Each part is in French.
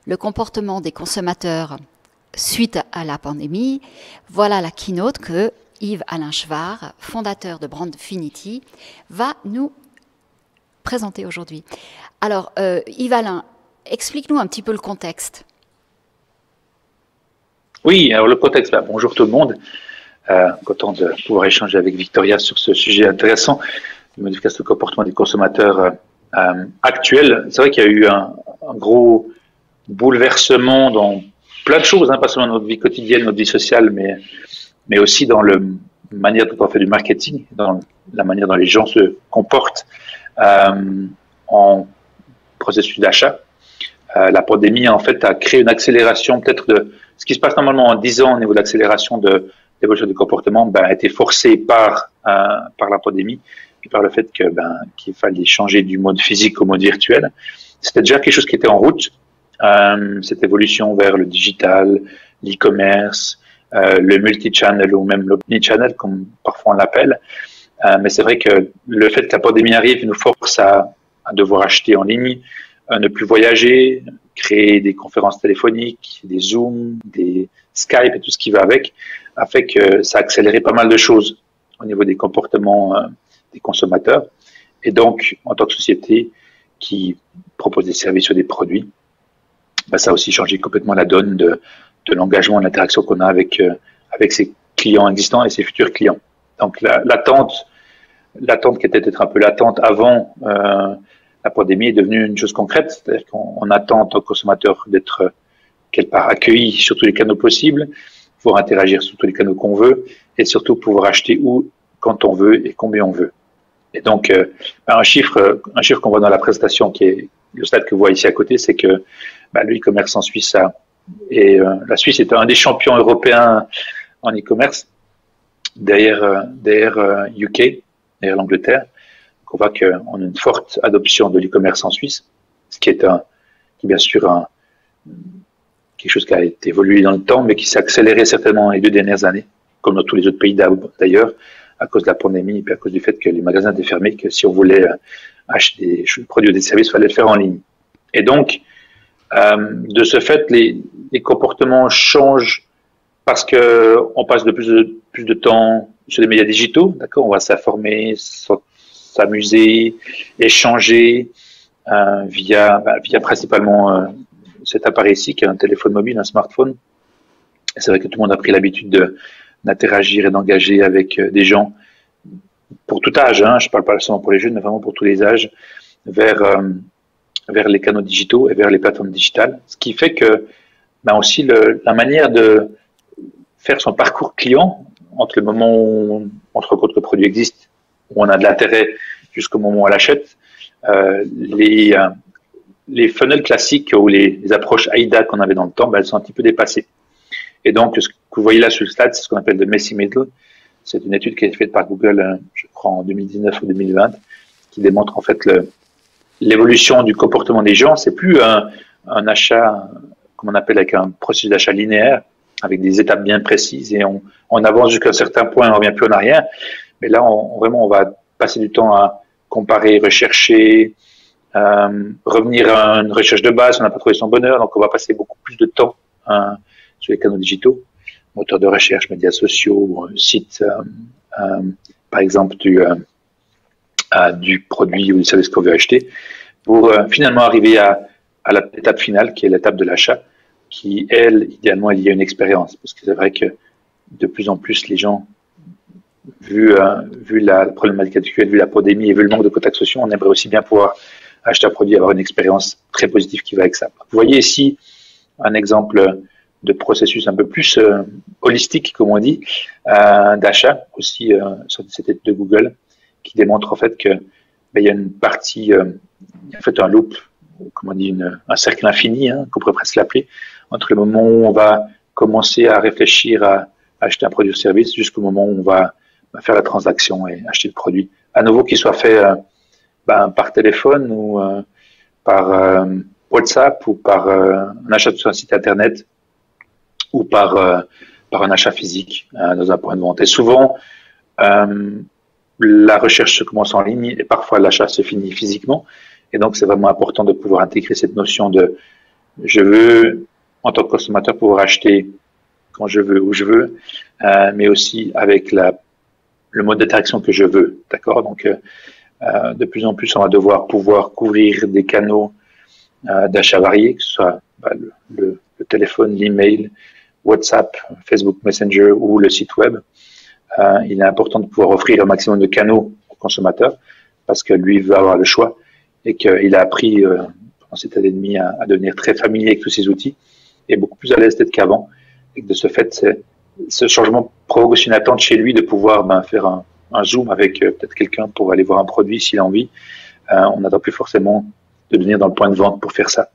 le comportement des consommateurs suite à la pandémie. Voilà la keynote que Yves-Alain Chevard, fondateur de Brandfinity, va nous présenter aujourd'hui. Alors, Yves-Alain, explique-nous un petit peu le contexte. Oui, alors le contexte, bonjour tout le monde. Content de pouvoir échanger avec Victoria sur ce sujet intéressant, de modification du comportement des consommateurs actuels. C'est vrai qu'il y a eu un gros bouleversement dans plein de choses, pas seulement dans notre vie quotidienne, notre vie sociale, mais aussi dans la manière dont on fait du marketing, dans la manière dont les gens se comportent en processus d'achat. La pandémie, en fait, a créé une accélération peut-être de ce qui se passe normalement en 10 ans au niveau de l'accélération de l'évolution du comportement, a été forcé par la pandémie, puis par le fait qu'il fallait changer du mode physique au mode virtuel. C'était déjà quelque chose qui était en route, cette évolution vers le digital, l'e-commerce, le multi-channel ou même l'omni-channel, comme parfois on l'appelle. Mais c'est vrai que le fait que la pandémie arrive nous force à devoir acheter en ligne, à ne plus voyager, créer des conférences téléphoniques, des Zooms, des Skype et tout ce qui va avec, a fait que ça a accéléré pas mal de choses au niveau des comportements des consommateurs. Et donc, en tant que société qui propose des services ou des produits, ça a aussi changé complètement la donne de l'engagement, de l'interaction qu'on a avec ses clients existants et ses futurs clients. Donc, l'attente qui était peut-être un peu l'attente avant la pandémie est devenue une chose concrète, c'est-à-dire qu'on attend en tant que consommateur d'être quelque part accueilli sur tous les canaux possibles, pouvoir interagir sur tous les canaux qu'on veut et surtout pouvoir acheter où, quand on veut et combien on veut. Et donc, un chiffre qu'on voit dans la présentation, qui est le stade que vous voyez ici à côté, c'est que le e-commerce en Suisse la Suisse est un des champions européens en e-commerce derrière UK, derrière l'Angleterre. On voit qu'on a une forte adoption de l'e-commerce en Suisse, ce qui est bien sûr quelque chose qui a été évolué dans le temps, mais qui s'est accéléré certainement les 2 dernières années, comme dans tous les autres pays d'ailleurs, à cause de la pandémie et puis à cause du fait que les magasins étaient fermés, que si on voulait acheter des produits ou des services, il fallait le faire en ligne. Et donc, de ce fait, les comportements changent parce que on passe de plus de temps sur les médias digitaux, d'accord, on va s'informer, s'amuser, échanger via principalement cet appareil ici qui est un téléphone mobile, un smartphone. Et c'est vrai que tout le monde a pris l'habitude d'interagir et d'engager avec des gens pour tout âge, je ne parle pas seulement pour les jeunes, mais vraiment pour tous les âges, vers les canaux digitaux et vers les plateformes digitales. Ce qui fait que aussi la manière de faire son parcours client entre le moment où on se rend compte que le produit existe, où on a de l'intérêt jusqu'au moment où on l'achète, les funnels classiques ou les approches AIDA qu'on avait dans le temps, elles sont un petit peu dépassées. Et donc, ce que vous voyez là sur le slide, c'est ce qu'on appelle le messy middle. C'est une étude qui a été faite par Google, je crois, en 2019 ou 2020, qui démontre en fait l'évolution du comportement des gens. C'est plus un achat, comme on appelle, avec un processus d'achat linéaire, avec des étapes bien précises, et on avance jusqu'à un certain point, on ne revient plus en arrière. Mais là, on va passer du temps à comparer, rechercher, revenir à une recherche de base, on n'a pas trouvé son bonheur, donc on va passer beaucoup plus de temps sur les canaux digitaux, moteurs de recherche, médias sociaux, sites, par exemple du produit ou du service qu'on veut acheter, pour finalement arriver à l'étape finale, qui est l'étape de l'achat, qui, elle, idéalement, il y a une expérience, parce que c'est vrai que de plus en plus, les gens, vu la problématique actuelle, vu la pandémie et vu le manque de contacts sociaux, on aimerait aussi bien pouvoir acheter un produit et avoir une expérience très positive qui va avec ça. Vous voyez ici un exemple de processus un peu plus holistique, comme on dit, d'achat, aussi sur cette étude de Google, qui démontre en fait que il y a une partie, en fait un loop, comme on dit, un cercle infini, qu'on pourrait presque l'appeler, entre le moment où on va commencer à réfléchir à acheter un produit ou service jusqu'au moment où on va faire la transaction et acheter le produit. À nouveau, qu'il soit fait par téléphone ou par WhatsApp ou par un achat sur un site internet ou par un achat physique dans un point de vente. Et souvent, la recherche se commence en ligne et parfois l'achat se finit physiquement. Et donc, c'est vraiment important de pouvoir intégrer cette notion je veux, en tant que consommateur, pouvoir acheter quand je veux, où je veux, mais aussi avec le mode d'interaction que je veux. D'accord? Donc, de plus en plus, on va devoir pouvoir couvrir des canaux d'achat variés, que ce soit le téléphone, l'email, WhatsApp, Facebook Messenger ou le site web. Il est important de pouvoir offrir un maximum de canaux au consommateur parce que lui veut avoir le choix et qu'il a appris pendant cette année et demie à devenir très familier avec tous ces outils et beaucoup plus à l'aise peut-être qu'avant. Et que de ce fait, ce changement provoque aussi une attente chez lui de pouvoir faire un zoom avec peut-être quelqu'un pour aller voir un produit s'il a envie. On n'attend plus forcément de devenir dans le point de vente pour faire ça.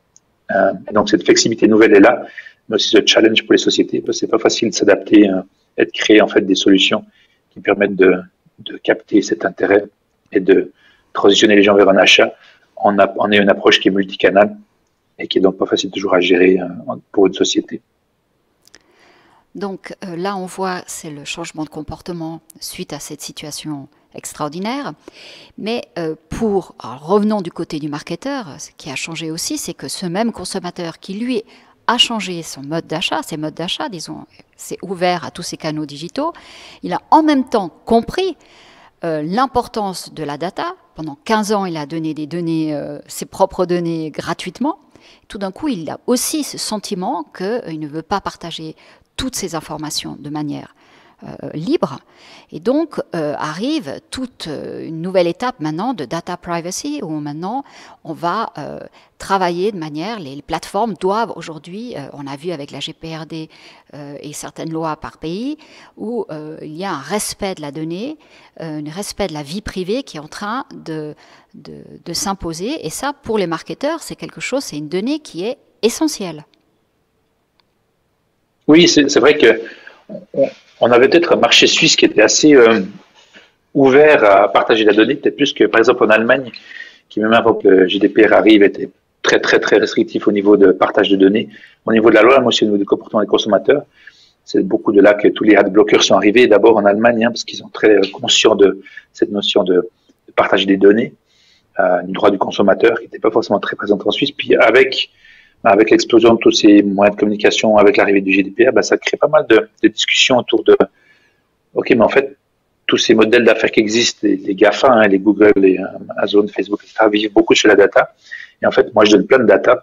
Donc cette flexibilité nouvelle est là, mais aussi ce challenge pour les sociétés parce que c'est pas facile de s'adapter et de créer en fait des solutions qui permettent de capter cet intérêt et de transitionner les gens vers un achat en ayant une approche qui est multicanale et qui est donc pas facile toujours à gérer pour une société. Donc là, on voit, c'est le changement de comportement suite à cette situation extraordinaire. Mais alors revenons du côté du marketeur, ce qui a changé aussi, c'est que ce même consommateur qui, lui, a changé ses modes d'achat, disons, s'est ouvert à tous ces canaux digitaux, il a en même temps compris l'importance de la data. Pendant 15 ans, il a donné des données, ses propres données gratuitement. Tout d'un coup, il a aussi ce sentiment qu'il ne veut pas partager toutes ces informations de manière libre. Et donc, arrive toute une nouvelle étape maintenant de data privacy, où maintenant, on va travailler de manière, les plateformes doivent aujourd'hui, on a vu avec la GPRD et certaines lois par pays, où il y a un respect de la donnée, un respect de la vie privée qui est en train de s'imposer. Et ça, pour les marketeurs, c'est quelque chose, c'est une donnée qui est essentielle. Oui, c'est vrai que on avait peut-être un marché suisse qui était assez ouvert à partager la donnée, peut-être plus que par exemple en Allemagne, qui même avant que le GDPR arrive était très très très restrictif au niveau de partage de données. Au niveau de la loi, mais aussi au niveau du comportement des consommateurs, c'est beaucoup de là que tous les adblockers sont arrivés. D'abord en Allemagne, parce qu'ils sont très conscients de cette notion de partager des données, du droit du consommateur, qui n'était pas forcément très présent en Suisse. Puis avec l'explosion de tous ces moyens de communication, avec l'arrivée du GDPR, ça crée pas mal de discussions autour de OK, mais en fait, tous ces modèles d'affaires qui existent, les GAFA, les Google, les Amazon, Facebook, etc., vivent beaucoup sur la data. Et en fait, moi, je donne plein de data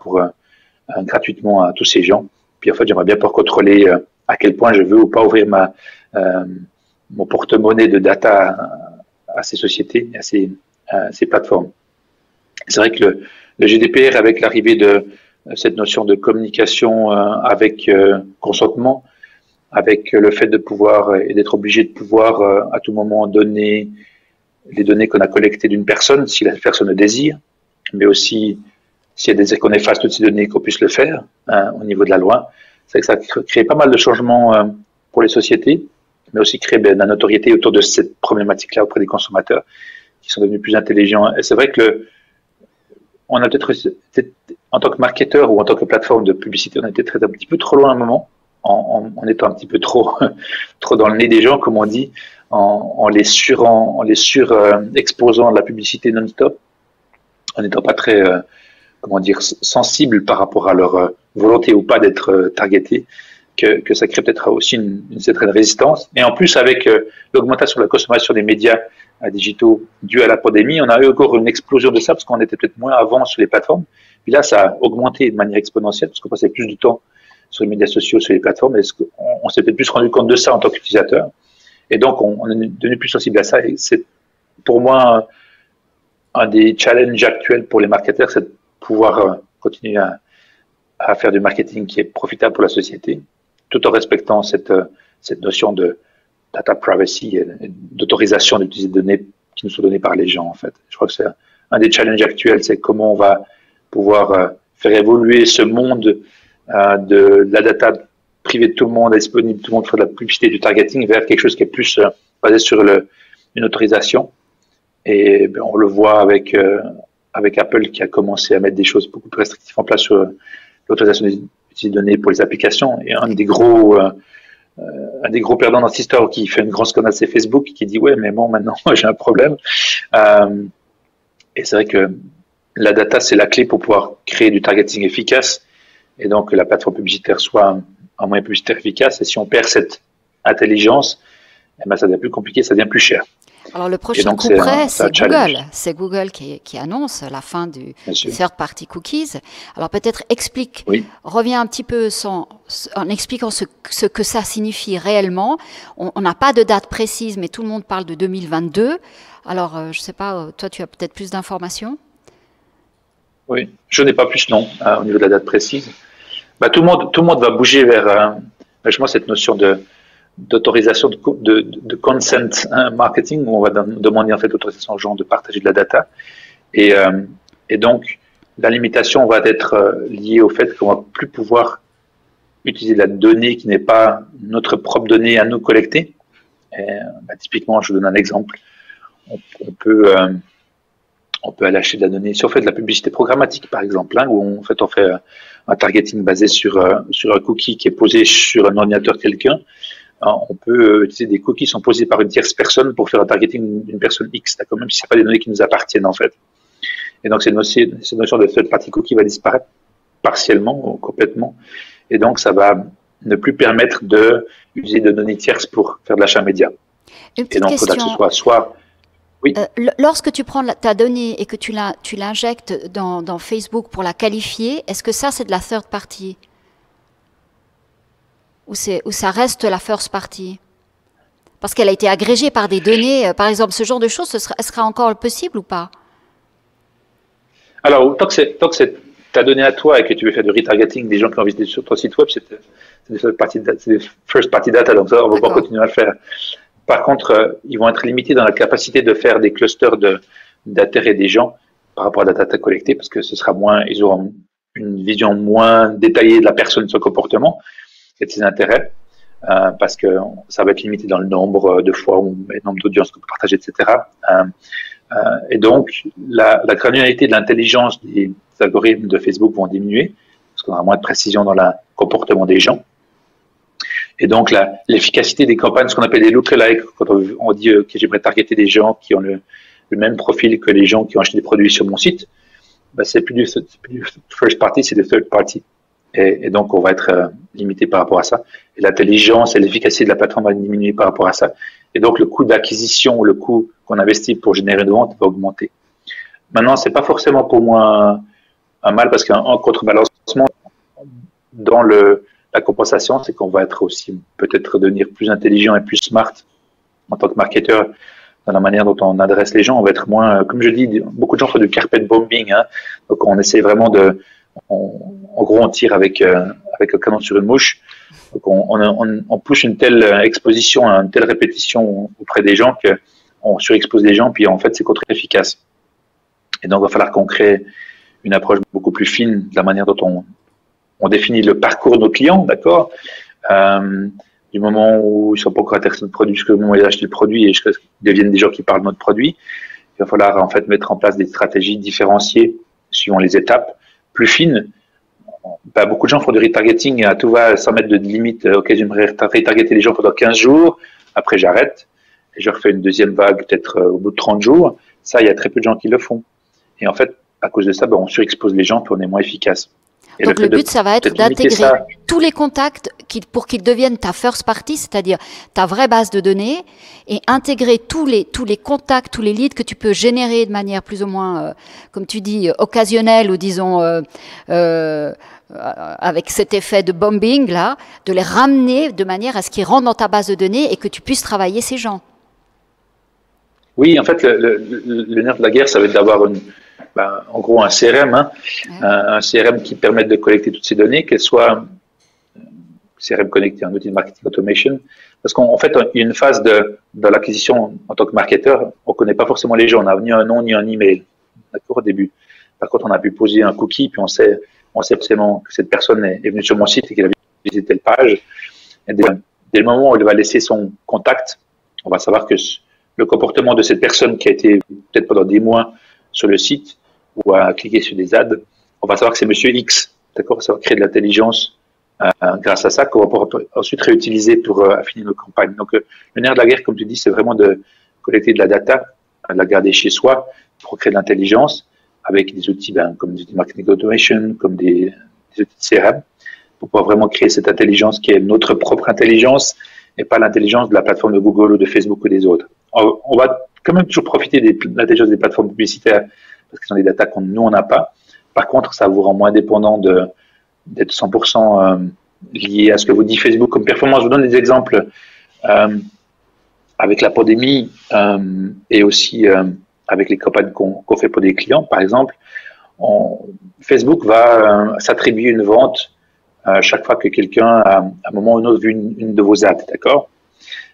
gratuitement à tous ces gens. Puis en fait, j'aimerais bien pouvoir contrôler à quel point je veux ou pas ouvrir mon porte-monnaie de data à ces sociétés, à ces plateformes. C'est vrai que le GDPR, avec l'arrivée de cette notion de communication avec consentement, avec le fait de pouvoir et d'être obligé de pouvoir à tout moment donner les données qu'on a collectées d'une personne, si la personne le désire, mais aussi s'il y a des désir qu'on efface toutes ces données, qu'on puisse le faire au niveau de la loi. C'est vrai que ça crée pas mal de changements pour les sociétés, mais aussi crée de la notoriété autour de cette problématique-là auprès des consommateurs qui sont devenus plus intelligents. Et c'est vrai que on a peut-être, en tant que marketeur ou en tant que plateforme de publicité, on a été un petit peu trop loin à un moment, en étant un petit peu trop dans le nez des gens, comme on dit, en les surexposant à la publicité non-stop, en n'étant pas très, sensible par rapport à leur volonté ou pas d'être targeté, que ça crée peut-être aussi une certaine résistance. Et en plus, avec l'augmentation de la consommation des médias digitaux due à la pandémie, on a eu encore une explosion de ça parce qu'on était peut-être moins avant sur les plateformes. Puis là, ça a augmenté de manière exponentielle parce qu'on passait plus de temps sur les médias sociaux, sur les plateformes. Et on s'est peut-être plus rendu compte de ça en tant qu'utilisateur. Et donc, on est devenu plus sensible à ça. Et c'est pour moi un des challenges actuels pour les marketeurs, c'est de pouvoir continuer à faire du marketing qui est profitable pour la société, tout en respectant cette notion de data privacy et d'autorisation d'utiliser des données qui nous sont données par les gens, en fait. Je crois que c'est un des challenges actuels, c'est comment on va pouvoir faire évoluer ce monde de la data privée de tout le monde, disponible de tout le monde, faire de la publicité, du targeting, vers quelque chose qui est plus basé sur une autorisation. Et on le voit avec Apple qui a commencé à mettre des choses beaucoup plus restrictives en place sur l'autorisation des données pour les applications. Et un des gros perdants dans cette histoire qui fait une grande scandale, c'est Facebook, qui dit ouais, mais bon, maintenant j'ai un problème. Et c'est vrai que la data, c'est la clé pour pouvoir créer du targeting efficace et donc que la plateforme publicitaire soit un moyen publicitaire efficace. Et si on perd cette intelligence, eh ben, ça devient plus compliqué, ça devient plus cher. Alors le prochain coup près, c'est Google. C'est Google qui annonce la fin du third party cookies. Alors peut-être reviens un petit peu en expliquant ce que ça signifie réellement. On n'a pas de date précise, mais tout le monde parle de 2022. Alors je ne sais pas, toi tu as peut-être plus d'informations? Oui, je n'ai pas plus non au niveau de la date précise. Bah, tout le monde va bouger vers justement cette notion d'autorisation de consent marketing, où on va demander en fait l'autorisation aux gens de partager de la data, et donc la limitation va être liée au fait qu'on va plus pouvoir utiliser de la donnée qui n'est pas notre propre donnée à nous collecter. Typiquement, je vous donne un exemple. On peut aller acheter de la donnée. Si on fait de la publicité programmatique, par exemple, où on fait un targeting basé sur un cookie qui est posé sur un ordinateur de quelqu'un, on peut utiliser des cookies qui sont posés par une tierce personne pour faire un targeting d'une personne X, d'accord, même si ce n'est pas des données qui nous appartiennent en fait. Et donc cette notion de third party cookie va disparaître partiellement ou complètement, et donc ça va ne plus permettre d'utiliser de données tierces pour faire de l'achat média. Une petite question. Il faudra que ce soit oui. Lorsque tu prends ta donnée et que tu l'injectes dans Facebook pour la qualifier, est-ce que ça c'est de la third party? Ou ça reste la first party? Parce qu'elle a été agrégée par des données, par exemple, ce genre de choses, elle sera encore possible ou pas? Alors, tant que c'est ta donnée à toi et que tu veux faire du retargeting des gens qui ont visité sur ton site web, c'est des first party data, donc ça, on va pas continuer à le faire. Par contre, ils vont être limités dans la capacité de faire des clusters d'intérêt des gens par rapport à la data collectée, parce que ils auront une vision moins détaillée de la personne, de son comportement et de ses intérêts, parce que ça va être limité dans le nombre de fois ou le nombre d'audiences qu'on peut partager, etc. Et donc, la granularité de l'intelligence des algorithmes de Facebook vont diminuer, parce qu'on aura moins de précision dans le comportement des gens. Et donc, l'efficacité des campagnes, ce qu'on appelle des lookalike, quand on dit que j'aimerais targeter des gens qui ont le même profil que les gens qui ont acheté des produits sur mon site, c'est plus du first party, c'est du third party. Et donc, on va être limité par rapport à ça. Et l'intelligence et l'efficacité de la plateforme va diminuer par rapport à ça. Et donc, le coût d'acquisition, le coût qu'on investit pour générer une vente va augmenter. Maintenant, c'est pas forcément pour moi un mal, parce qu'en contrebalancement, dans la compensation, c'est qu'on va être aussi peut-être devenir plus intelligent et plus smart en tant que marketeur dans la manière dont on adresse les gens. On va être moins, comme je dis, beaucoup de gens font du carpet bombing. Donc, on essaie vraiment en gros, on tire avec un canon sur une mouche. Donc, on pousse une telle exposition, une telle répétition auprès des gens qu'on surexpose les gens, puis en fait, c'est contre-efficace. Et donc, il va falloir qu'on crée une approche beaucoup plus fine de la manière dont on définit le parcours de nos clients, d'accord, du moment où ils sont pas encore intéressés de produit jusqu'au moment où ils achètent le produit et jusqu'à ce qu'ils deviennent des gens qui parlent de notre produit. Il va falloir en fait mettre en place des stratégies différenciées suivant les étapes, plus fines. Beaucoup de gens font du retargeting à tout va sans mettre de limite. Ok, j'aimerais retargeter les gens pendant 15 jours, après j'arrête et je refais une deuxième vague peut-être au bout de 30 jours. Ça, il y a très peu de gens qui le font. Et en fait, à cause de ça, on surexpose les gens puis on est moins efficace. Et donc le but, ça va être d'intégrer tous les contacts pour qu'ils deviennent ta first party, c'est-à-dire ta vraie base de données, et intégrer tous les contacts, tous les leads que tu peux générer de manière plus ou moins, comme tu dis, occasionnelle ou disons avec cet effet de bombing là, de les ramener de manière à ce qu'ils rentrent dans ta base de données et que tu puisses travailler ces gens. Oui, en fait, le nerf de la guerre, ça va être d'avoir en gros un CRM, un CRM qui permette de collecter toutes ces données, qu'elles soient CRM connecté, un outil de marketing automation, parce qu'en fait, il y a une phase de l'acquisition en tant que marketeur, on connaît pas forcément les gens, on n'a ni un nom ni un email, d'accord, au début. Par contre, on a pu poser un cookie, puis on sait forcément que cette personne est venue sur mon site et qu'elle a visité telle page. Et dès le moment où elle va laisser son contact, on va savoir que le comportement de cette personne qui a été peut-être pendant des mois sur le site ou à cliquer sur des ads, on va savoir que c'est Monsieur X. D'accord, ça va créer de l'intelligence grâce à ça qu'on va pouvoir ensuite réutiliser pour affiner nos campagnes. Donc, le nerf de la guerre, comme tu dis, c'est vraiment de collecter de la data, de la garder chez soi pour créer de l'intelligence avec des outils comme du marketing automation, comme des des outils de CRM pour pouvoir vraiment créer cette intelligence qui est notre propre intelligence et pas l'intelligence de la plateforme de Google ou de Facebook ou des autres. On va quand même toujours profiter de l'intelligence des plateformes publicitaires parce que ce sont des datas que nous, on n'a pas. Par contre, ça vous rend moins dépendant d'être 100% lié à ce que vous dit Facebook comme performance. Je vous donne des exemples avec la pandémie et aussi avec les campagnes qu'on fait pour des clients. Par exemple, Facebook va s'attribuer une vente chaque fois que quelqu'un, à un moment ou un autre, vu une de vos ads, d'accord?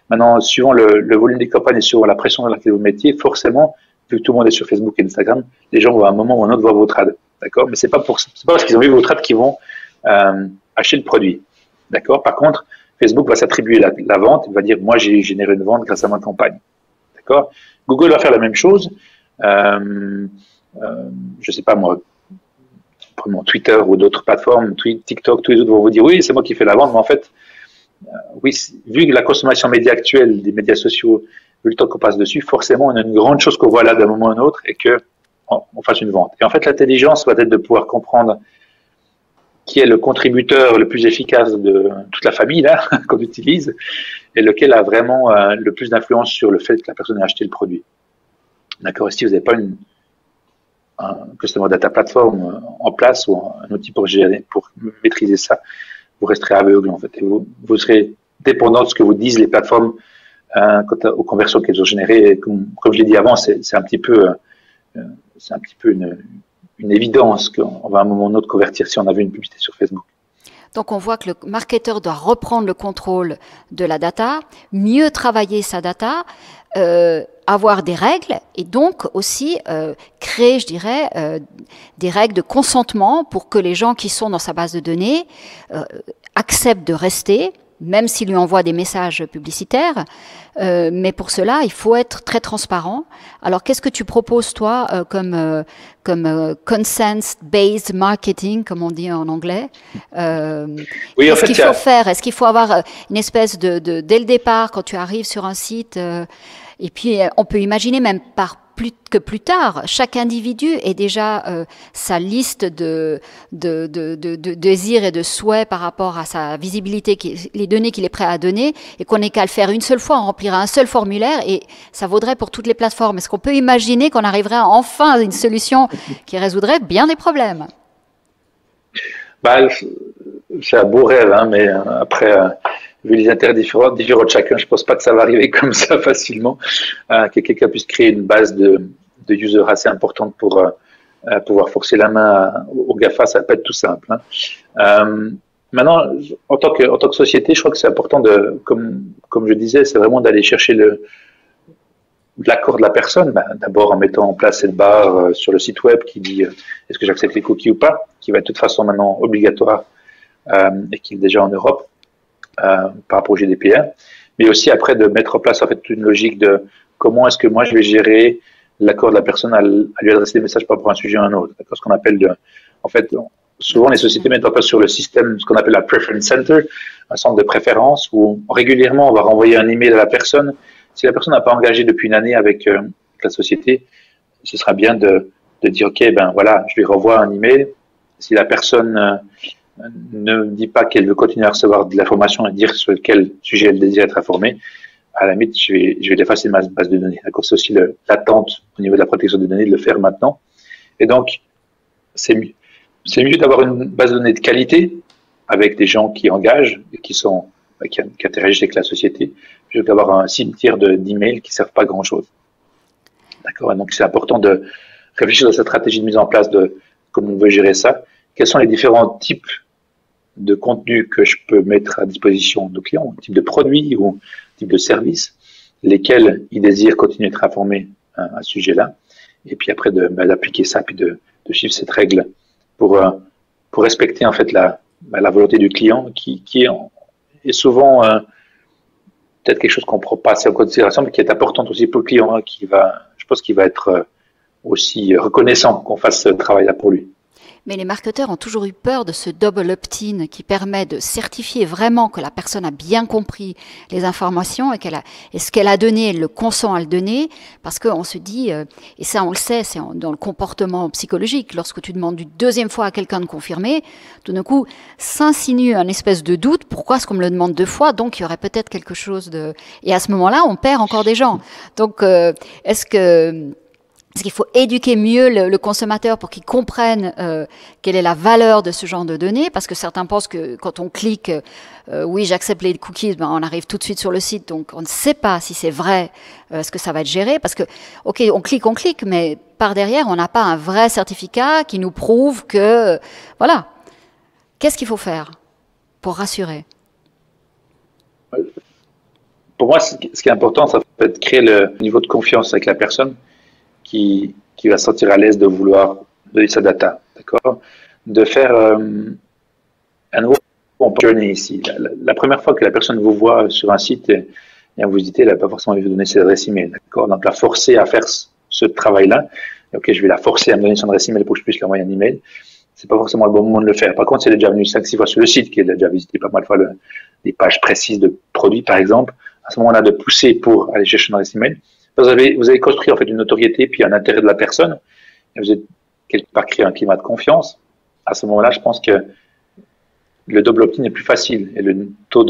Maintenant, suivant le volume des campagnes et sur la pression dans laquelle vous mettiez, forcément, vu que tout le monde est sur Facebook et Instagram, les gens vont à un moment ou un autre voir votre ad, d'accord? Mais c'est pas parce qu'ils ont vu votre ad qu'ils vont acheter le produit, d'accord? Par contre, Facebook va s'attribuer la vente, il va dire, moi, j'ai généré une vente grâce à ma campagne, d'accord? Google va faire la même chose. Je sais pas moi, prenons Twitter ou d'autres plateformes, TikTok, tous les autres vont vous dire, oui, c'est moi qui fais la vente, mais en fait, oui, vu que la consommation média actuelle, des médias sociaux, vu le temps qu'on passe dessus, forcément, on a une grande chose qu'on voit là d'un moment à un autre et qu'on fasse une vente. Et en fait, l'intelligence va être de pouvoir comprendre qui est le contributeur le plus efficace de toute la famille là qu'on utilise et lequel a vraiment le plus d'influence sur le fait que la personne ait acheté le produit. D'accord. Et si vous n'avez pas un Customer Data Platform en place ou un outil pour gérer, pour maîtriser ça, vous resterez aveugle en fait. Et vous serez dépendant de ce que vous disent les plateformes quant aux conversions qu'elles ont générées. Et comme je l'ai dit avant, c'est un petit peu une évidence qu'on va à un moment ou un autre convertir si on avait une publicité sur Facebook. Donc on voit que le marketeur doit reprendre le contrôle de la data, mieux travailler sa data, avoir des règles et donc aussi créer, je dirais, des règles de consentement pour que les gens qui sont dans sa base de données acceptent de rester, même s'il lui envoie des messages publicitaires. Mais pour cela, il faut être très transparent. Alors, qu'est-ce que tu proposes, toi, comme consent-based marketing, comme on dit en anglais? Oui, en qu'est-ce fait, qu'il faut faire? Est-ce qu'il faut avoir une espèce de dès le départ, quand tu arrives sur un site, et puis on peut imaginer même plus tard, chaque individu ait déjà sa liste de désirs et de souhaits par rapport à sa visibilité, les données qu'il est prêt à donner, et qu'on n'ait qu'à le faire une seule fois, on remplira un seul formulaire, et ça vaudrait pour toutes les plateformes. Est-ce qu'on peut imaginer qu'on arriverait enfin à une solution qui résoudrait bien des problèmes? C'est un beau rêve, hein, mais après, vu les intérêts différents de chacun, je pense pas que ça va arriver comme ça facilement, que quelqu'un puisse créer une base de users assez importante pour pouvoir forcer la main aux GAFA, ça va pas être tout simple. Hein. Maintenant, en tant que société, je crois que c'est important comme je disais, c'est vraiment d'aller chercher l'accord de la personne, d'abord en mettant en place cette barre sur le site web qui dit est-ce que j'accepte les cookies ou pas, qui va de toute façon maintenant obligatoire et qui est déjà en Europe par rapport au GDPR, mais aussi après de mettre en place en fait une logique de comment est-ce que moi je vais gérer l'accord de la personne à lui adresser des messages par rapport à un sujet ou à un autre. Ce qu'on appelle en fait, souvent les sociétés mettent en place sur le système ce qu'on appelle la Preference Center, un centre de préférence où régulièrement on va renvoyer un email à la personne. Si la personne n'a pas engagé depuis une année avec la société, ce sera bien de dire ok, ben voilà, je lui renvoie un email. Si la personne ne dit pas qu'elle veut continuer à recevoir de l'information et dire sur quel sujet elle désire être informée, à la limite, je vais l'effacer de ma base de données. D'accord, c'est aussi l'attente au niveau de la protection des données de le faire maintenant. Et donc, c'est mieux d'avoir une base de données de qualité avec des gens qui engagent et qui interagissent avec la société, plutôt que d'avoir un cimetière d'emails qui ne servent pas à grand-chose. D'accord. Et donc, c'est important de réfléchir à cette stratégie de mise en place de comment on veut gérer ça. Quels sont les différents types de contenus que je peux mettre à disposition de clients, type de produits ou type de services, lesquels ils désirent continuer d'être informés à ce sujet-là, et puis après d'appliquer ça, puis de suivre cette règle pour respecter en fait la volonté du client qui est souvent peut-être quelque chose qu'on ne prend pas assez en considération, mais qui est importante aussi pour le client, hein, je pense qu'il va être aussi reconnaissant qu'on fasse ce travail-là pour lui. Mais les marketeurs ont toujours eu peur de ce double opt-in qui permet de certifier vraiment que la personne a bien compris les informations et ce qu'elle a donné, elle le consent à le donner, parce qu'on se dit, et ça on le sait, c'est dans le comportement psychologique, lorsque tu demandes une deuxième fois à quelqu'un de confirmer, tout d'un coup s'insinue un espèce de doute, pourquoi est-ce qu'on me le demande 2 fois, donc il y aurait peut-être quelque chose de... Et à ce moment-là, on perd encore des gens. Donc est-ce qu'il faut éduquer mieux le consommateur pour qu'il comprenne quelle est la valeur de ce genre de données, parce que certains pensent que quand on clique oui j'accepte les cookies, ben, on arrive tout de suite sur le site, donc on ne sait pas si c'est vrai ce que ça va être géré, parce que ok on clique, mais par derrière on n'a pas un vrai certificat qui nous prouve que voilà. Qu'est-ce qu'il faut faire pour rassurer? Pour moi, ce qui est important, ça peut être créer le niveau de confiance avec la personne qui va se sentir à l'aise de vouloir donner sa data, d'accord? De faire un nouveau journey ici. La première fois que la personne vous voit sur un site et vous hésitez, elle n'a pas forcément envie de donner ses adresses email, d'accord? Donc la forcer à faire ce travail-là, ok, je vais la forcer à me donner son adresse email pour que je puisse lui envoyer un email, c'est pas forcément le bon moment de le faire. Par contre, si elle est déjà venue 5-6 fois sur le site, qu'elle a déjà visité pas mal de fois des pages précises de produits, par exemple, à ce moment-là, de pousser pour aller chercher son adresse email, vous avez construit en fait une notoriété puis un intérêt de la personne. Et vous avez quelque part créé un climat de confiance. À ce moment-là, je pense que le double opt-in est plus facile et le taux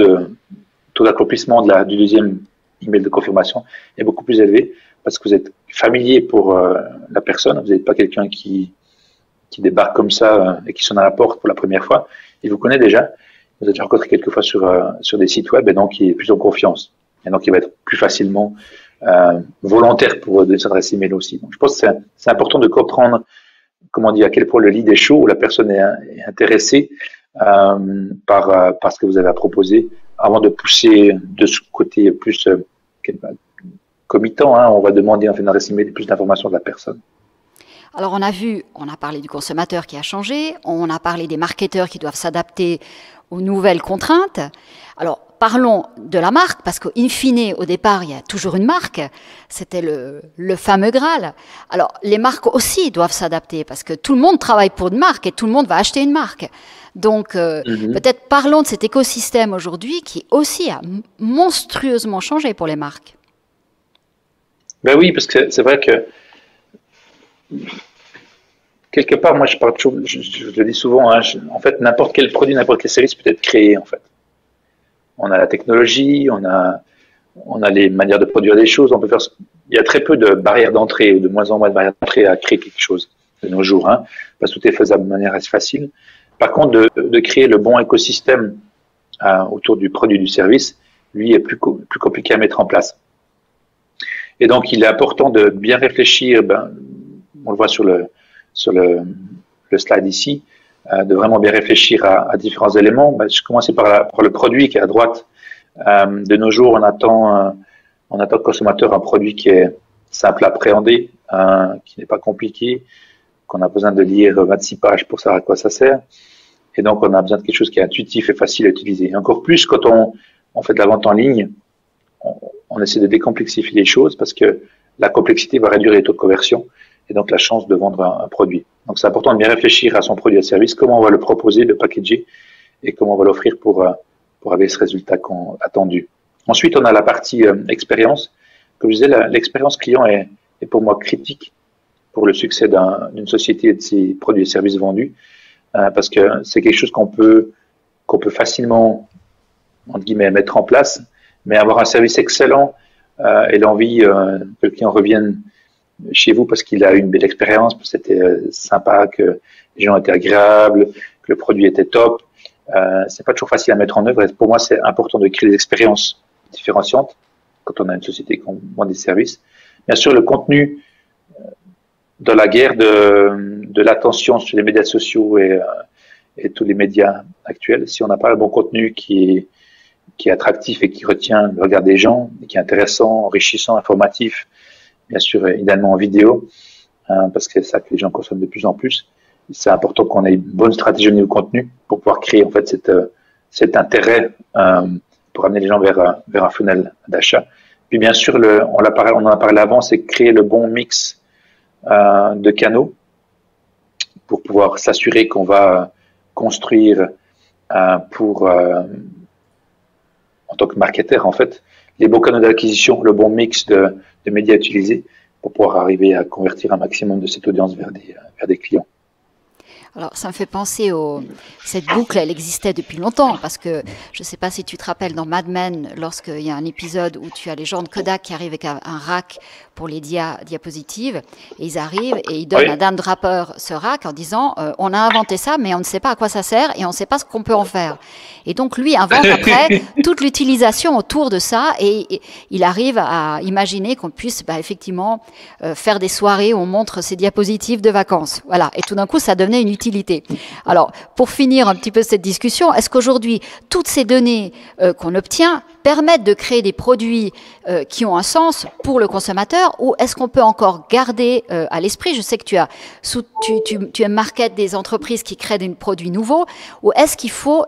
d'accomplissement du deuxième email de confirmation est beaucoup plus élevé parce que vous êtes familier pour la personne. Vous n'êtes pas quelqu'un qui débarque comme ça et qui sonne à la porte pour la première fois. Il vous connaît déjà. Vous avez déjà rencontré quelques fois sur des sites web et donc il est plus en confiance. Et donc il va être plus facilement volontaire pour donner son adresse email aussi. Donc je pense que c'est important de comprendre, comment dire, à quel point le lead est chaud, où la personne est intéressée par ce que vous avez à proposer, avant de pousser de ce côté plus committant. On va demander en fait une adresse email plus d'informations de la personne. Alors on a parlé du consommateur qui a changé, on a parlé des marketeurs qui doivent s'adapter aux nouvelles contraintes. Alors parlons de la marque, parce qu'in fine, au départ, il y a toujours une marque. C'était le fameux Graal. Alors les marques aussi doivent s'adapter, parce que tout le monde travaille pour une marque et tout le monde va acheter une marque. Donc peut-être parlons de cet écosystème aujourd'hui qui aussi a monstrueusement changé pour les marques. Ben oui, parce que c'est vrai que quelque part, moi, je le dis souvent, en fait, n'importe quel produit, n'importe quel service peut être créé, en fait. On a la technologie, on a les manières de produire des choses, on peut faire. Il y a très peu de barrières d'entrée, ou de moins en moins de barrières d'entrée à créer quelque chose de nos jours, parce que tout est faisable de manière assez facile. Par contre, de créer le bon écosystème autour du produit, du service, lui, est plus compliqué à mettre en place. Et donc, il est important de bien réfléchir, on le voit sur le slide ici, de vraiment bien réfléchir à différents éléments. Je commence par le produit qui est à droite. De nos jours, on attend au consommateur un produit qui est simple à appréhender, qui n'est pas compliqué, qu'on a besoin de lire 26 pages pour savoir à quoi ça sert. Et donc, on a besoin de quelque chose qui est intuitif et facile à utiliser. Et encore plus quand on fait de la vente en ligne, on essaie de décomplexifier les choses parce que la complexité va réduire les taux de conversion et donc la chance de vendre un produit. Donc, c'est important de bien réfléchir à son produit et service, comment on va le proposer, le packager et comment on va l'offrir pour avoir ce résultat attendu. Ensuite, on a la partie expérience. Comme je disais, l'expérience client est pour moi critique pour le succès d'une société et de ses produits et services vendus, parce que c'est quelque chose qu'on peut facilement, entre guillemets, mettre en place, mais avoir un service excellent et l'envie que le client revienne chez vous parce qu'il a eu une belle expérience, parce que c'était sympa, que les gens étaient agréables, que le produit était top. C'est pas toujours facile à mettre en œuvre. Et pour moi, c'est important de créer des expériences différenciantes quand on a une société qui vend des services. Bien sûr, le contenu dans la guerre de l'attention sur les médias sociaux et tous les médias actuels, si on n'a pas le bon contenu qui est attractif et qui retient le regard des gens, et qui est intéressant, enrichissant, informatif, bien sûr, idéalement en vidéo, parce que c'est ça que les gens consomment de plus en plus. C'est important qu'on ait une bonne stratégie au niveau contenu pour pouvoir créer en fait cet intérêt pour amener les gens vers un funnel d'achat. Puis bien sûr, on en a parlé avant, c'est créer le bon mix de canaux. pour pouvoir s'assurer qu'on va construire en tant que marketeur, en fait, les bons canaux d'acquisition, le bon mix de médias utilisés pour pouvoir arriver à convertir un maximum de cette audience vers des clients. Alors, ça me fait penser cette boucle, elle existait depuis longtemps, parce que je ne sais pas si tu te rappelles dans Mad Men, lorsqu'il y a un épisode où tu as les gens de Kodak qui arrivent avec un rack pour les diapositives, et ils arrivent et ils donnent à Dan Draper ce rack en disant on a inventé ça, mais on ne sait pas à quoi ça sert et on ne sait pas ce qu'on peut en faire. Et donc, lui invente après toute l'utilisation autour de ça, et il arrive à imaginer qu'on puisse effectivement faire des soirées où on montre ses diapositives de vacances. Voilà. Et tout d'un coup, ça devenait une utilité. Alors, pour finir un petit peu cette discussion, est-ce qu'aujourd'hui, toutes ces données qu'on obtient permettent de créer des produits qui ont un sens pour le consommateur, ou est-ce qu'on peut encore garder à l'esprit, je sais que tu aimes market des entreprises qui créent des produits nouveaux, ou est-ce qu'il faut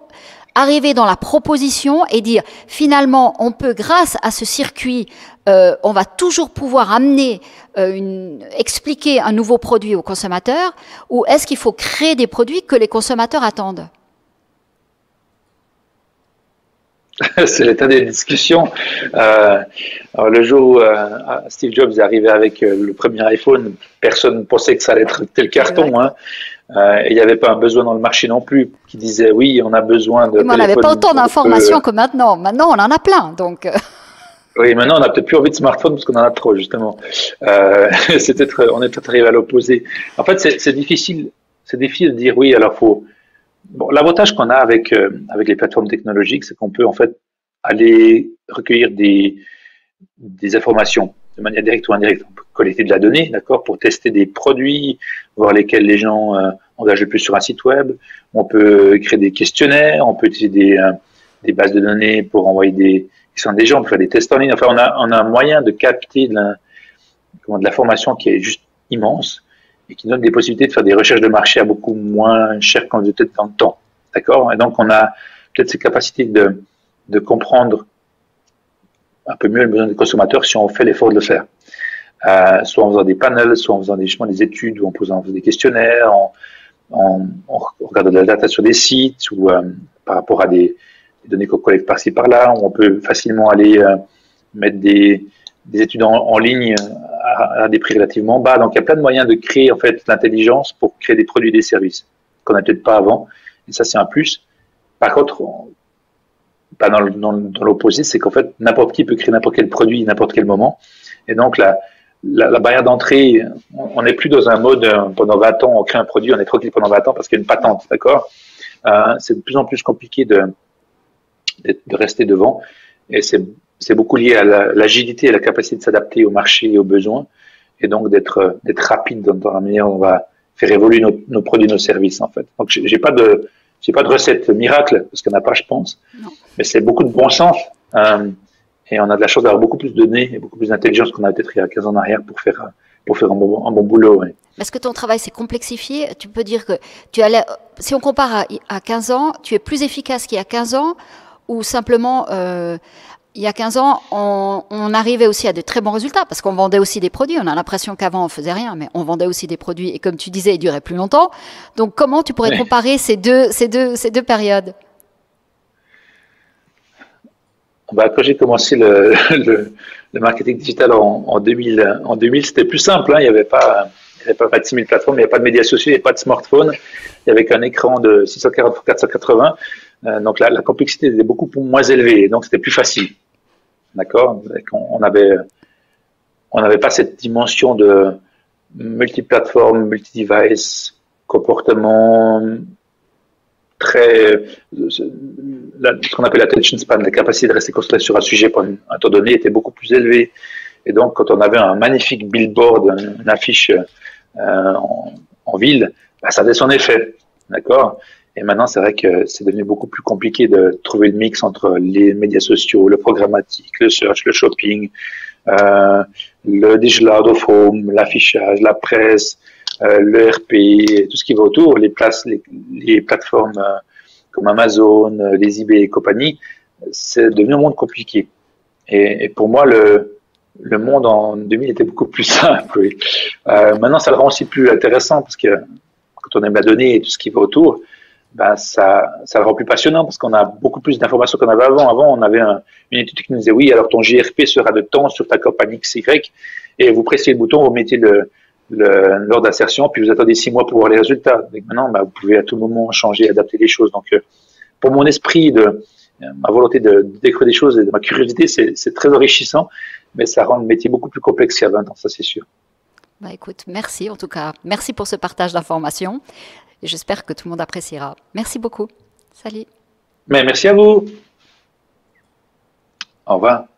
arriver dans la proposition et dire finalement on peut, grâce à ce circuit, on va toujours pouvoir amener, expliquer un nouveau produit aux consommateurs, ou est-ce qu'il faut créer des produits que les consommateurs attendent? C'est l'état des discussions. Alors le jour où Steve Jobs est arrivé avec le premier iPhone, personne ne pensait que ça allait être tel carton. Hein. Et il n'y avait pas un besoin dans le marché non plus qui disait oui, on a besoin de. Mais on n'avait pas autant d'informations que maintenant. Maintenant, on en a plein. Donc. Oui, maintenant, on n'a peut-être plus envie de smartphone parce qu'on en a trop, justement. On est peut-être arrivé à l'opposé. En fait, c'est difficile de dire oui, alors faut. Bon, l'avantage qu'on a avec les plateformes technologiques, c'est qu'on peut en fait aller recueillir des informations de manière directe ou indirecte. On peut collecter de la donnée, d'accord, pour tester des produits, voir lesquels les gens engagent le plus sur un site web. On peut créer des questionnaires, on peut utiliser des bases de données pour envoyer des gens, on peut faire des tests en ligne. Enfin, on a un moyen de capter de la formation qui est juste immense et qui donne des possibilités de faire des recherches de marché à beaucoup moins cher qu'on le peut-être dans le temps. D'accord? Et donc, on a peut-être ces capacités de comprendre un peu mieux le besoin des consommateurs si on fait l'effort de le faire. Soit en faisant des panels, soit en faisant des études, ou en posant des questionnaires, en regardant de la data sur des sites, ou par rapport à des données qu'on collecte par-ci par-là, où on peut facilement aller mettre des études en ligne à des prix relativement bas. Donc, il y a plein de moyens de créer en fait l'intelligence pour créer des produits et des services qu'on n'a peut-être pas avant. Et ça, c'est un plus. Par contre, dans l'opposé, c'est qu'en fait, n'importe qui peut créer n'importe quel produit, n'importe quel moment. Et donc, la barrière d'entrée, on n'est plus dans un mode, pendant 20 ans, on crée un produit, on est tranquille pendant 20 ans parce qu'il y a une patente, d'accord? C'est de plus en plus compliqué de rester devant. Et c'est beaucoup lié à l'agilité et la capacité de s'adapter au marché et aux besoins, et donc d'être rapide dans la manière dont on va faire évoluer nos produits, nos services, en fait. Donc, j'ai pas de recette miracle, parce qu'il n'y en a pas, je pense, mais c'est beaucoup de bon sens, et on a de la chance d'avoir beaucoup plus de données et beaucoup plus d'intelligence qu'on avait peut-être il y a 15 ans en arrière pour faire un bon boulot. Ouais. Est-ce que ton travail s'est complexifié? Tu peux dire que si on compare à 15 ans, tu es plus efficace qu'il y a 15 ans, ou simplement, il y a 15 ans, on arrivait aussi à de très bons résultats, parce qu'on vendait aussi des produits. On a l'impression qu'avant, on faisait rien, mais on vendait aussi des produits. Et comme tu disais, ils duraient plus longtemps. Donc, comment tu pourrais comparer ces deux périodes? Quand j'ai commencé le marketing digital en 2000, c'était plus simple. Hein. Il n'y avait pas 26 000 plateformes, il n'y avait pas de médias sociaux, il n'y avait pas de smartphone. Il n'y avait qu'un écran de 640 x 480. Donc la complexité était beaucoup moins élevée, donc c'était plus facile. D'accord? On n'avait pas cette dimension de multiplateforme, multi-device, comportement ce qu'on appelle l'attention span, la capacité de rester concentré sur un sujet pendant un temps donné était beaucoup plus élevée. Et donc, quand on avait un magnifique billboard, une affiche en ville, ça avait son effet. D'accord? Et maintenant, c'est vrai que c'est devenu beaucoup plus compliqué de trouver le mix entre les médias sociaux, le programmatique, le search, le shopping, le digital out of home, l'affichage, la presse, le RP, tout ce qui va autour, les plateformes comme Amazon, les eBay et compagnie. C'est devenu un monde compliqué. Et pour moi, le monde en 2000 était beaucoup plus simple. Oui. Maintenant, ça le rend aussi plus intéressant parce que quand on aime la donnée et tout ce qui va autour, ben ça le rend plus passionnant parce qu'on a beaucoup plus d'informations qu'on avait avant. Avant, on avait une étude qui nous disait oui, alors ton GRP sera de temps sur ta campagne XY, et vous pressez le bouton, vous mettez l'ordre d'insertion, puis vous attendez 6 mois pour voir les résultats. Donc maintenant, ben, vous pouvez à tout moment changer, adapter les choses. Donc, pour mon esprit, ma volonté de découvrir des choses et de ma curiosité, c'est très enrichissant, mais ça rend le métier beaucoup plus complexe qu'il y a 20 ans, ça c'est sûr. Bah, écoute, merci en tout cas. Merci pour ce partage d'informations. J'espère que tout le monde appréciera. Merci beaucoup. Salut. Mais merci à vous. Au revoir.